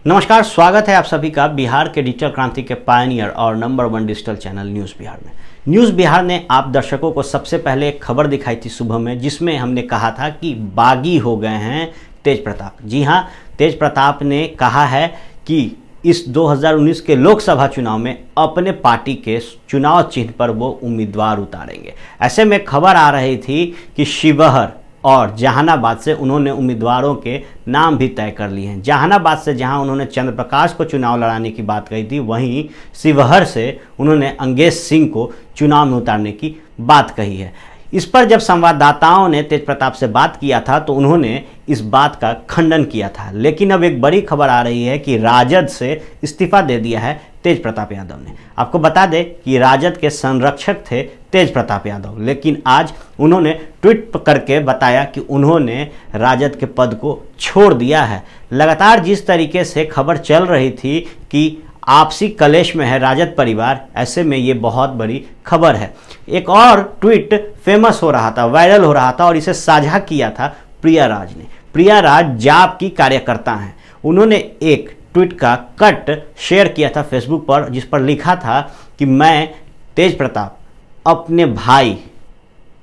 नमस्कार, स्वागत है आप सभी का बिहार के डिजिटल क्रांति के पायनियर और number 1 digital channel news Bihar में। न्यूज़ बिहार ने आप दर्शकों को सबसे पहले एक खबर दिखाई थी सुबह में, जिसमें हमने कहा था कि बागी हो गए हैं तेज प्रताप। जी हां, तेज प्रताप ने कहा है कि इस 2019 के लोकसभा चुनाव में अपने पार्टी के चुनाव चिन्ह पर वो उम्मीदवार उतारेंगे। ऐसे में खबर आ रही थी कि शिवहर और जहानाबाद से उन्होंने उम्मीदवारों के नाम भी तय कर लिए हैं। जहानाबाद से जहां उन्होंने चंद्र प्रकाश को चुनाव लड़ाने की बात कही थी, वहीं शिवहर से उन्होंने अंगेज सिंह को चुनाव में उतारने की बात कही है। इस पर जब संवाददाताओं ने तेज प्रताप से बात किया था तो उन्होंने इस बात का खंडन किया था। लेकिन अब एक बड़ी खबर आ रही है कि राजद से इस्तीफा दे दिया है तेज प्रताप यादव ने। आपको बता दें कि राजद के संरक्षक थे तेज प्रताप यादव, लेकिन आज उन्होंने ट्वीट करके बताया कि उन्होंने राजद के पद को छोड़ दिया है। लगातार जिस तरीके से खबर चल रही थी कि आपसी कलेश में है राजद परिवार, ऐसे में ये बहुत बड़ी खबर है। एक और ट्वीट फेमस हो रहा था, वायरल हो रहा था और इसे साझा किया था प्रिया राज ने। प्रिया राज जाप की कार्यकर्ता हैं। उन्होंने एक ट्वीट का कट शेयर किया था फेसबुक पर, जिस पर लिखा था कि मैं तेज प्रताप अपने भाई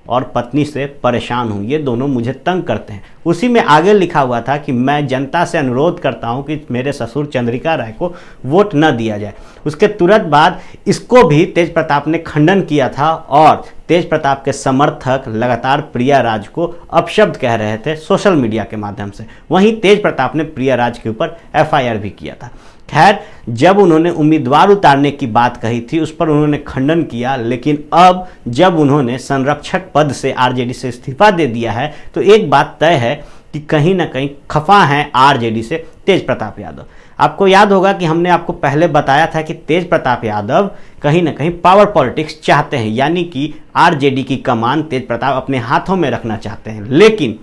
और पत्नी से परेशान हूँ, ये दोनों मुझे तंग करते हैं। उसी में आगे लिखा हुआ था कि मैं जनता से अनुरोध करता हूँ कि मेरे ससुर चंद्रिका राय को वोट न दिया जाए। उसके तुरंत बाद इसको भी तेज प्रताप ने खंडन किया था और तेज प्रताप के समर्थक लगातार प्रिया राज को अपशब्द कह रहे थे सोशल मीडिया के माध्यम से। वहीं तेज प्रताप ने प्रिया राज के ऊपर FIR भी किया था। खैर, जब उन्होंने उम्मीदवार उतारने की बात कही थी उस पर उन्होंने खंडन किया, लेकिन अब जब उन्होंने संरक्षक पद से RJD से इस्तीफा दे दिया है तो एक बात तय है कि कहीं ना कहीं खफा हैं RJD से तेज प्रताप यादव। आपको याद होगा कि हमने आपको पहले बताया था कि तेज प्रताप यादव कहीं ना कहीं पावर पॉलिटिक्स चाहते हैं, यानी कि RJD की कमान तेज प्रताप अपने हाथों में रखना चाहते हैं। लेकिन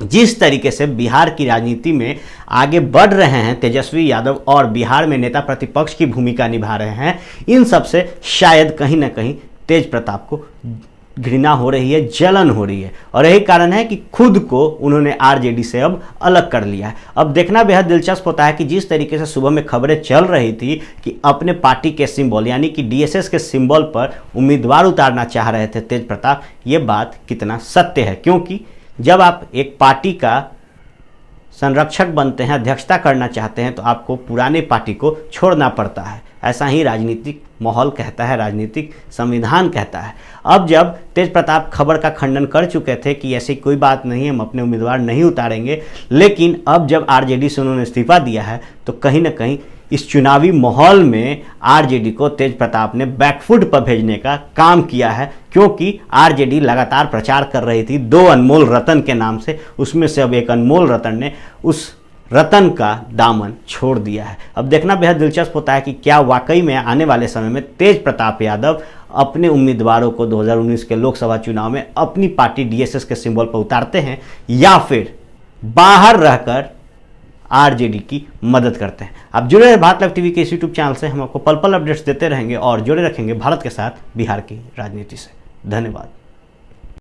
जिस तरीके से बिहार की राजनीति में आगे बढ़ रहे हैं तेजस्वी यादव और बिहार में नेता प्रतिपक्ष की भूमिका निभा रहे हैं, इन सब से शायद कहीं ना कहीं तेज प्रताप को घृणा हो रही है, जलन हो रही है और यही कारण है कि खुद को उन्होंने RJD से अब अलग कर लिया है। अब देखना बेहद दिलचस्प होता है कि जिस तरीके से सुबह में खबरें चल रही थी कि अपने पार्टी के सिंबल यानी कि DSS के सिंबल पर उम्मीदवार उतारना चाह रहे थे तेज प्रताप, ये बात कितना सत्य है। क्योंकि जब आप एक पार्टी का संरक्षक बनते हैं, अध्यक्षता करना चाहते हैं, तो आपको पुराने पार्टी को छोड़ना पड़ता है। ऐसा ही राजनीतिक माहौल कहता है, राजनीतिक संविधान कहता है। अब जब तेज प्रताप खबर का खंडन कर चुके थे कि ऐसी कोई बात नहीं है, हम अपने उम्मीदवार नहीं उतारेंगे, लेकिन अब जब RJD से उन्होंने इस्तीफा दिया है तो कहीं ना कहीं इस चुनावी माहौल में RJD को तेज प्रताप ने बैकफुट पर भेजने का काम किया है। क्योंकि RJD लगातार प्रचार कर रही थी 2 अनमोल रतन के नाम से, उसमें से अब एक अनमोल रतन ने उस रतन का दामन छोड़ दिया है। अब देखना बेहद दिलचस्प होता है कि क्या वाकई में आने वाले समय में तेज प्रताप यादव अपने उम्मीदवारों को 2019 के लोकसभा चुनाव में अपनी पार्टी DSS के सिंबल पर उतारते हैं या फिर बाहर रहकर RJD की मदद करते हैं। आप जुड़े रहे भारत लाइव टीवी के इस YouTube चैनल से। हम आपको पल पल अपडेट्स देते रहेंगे और जुड़े रखेंगे भारत के साथ बिहार की राजनीति से। धन्यवाद।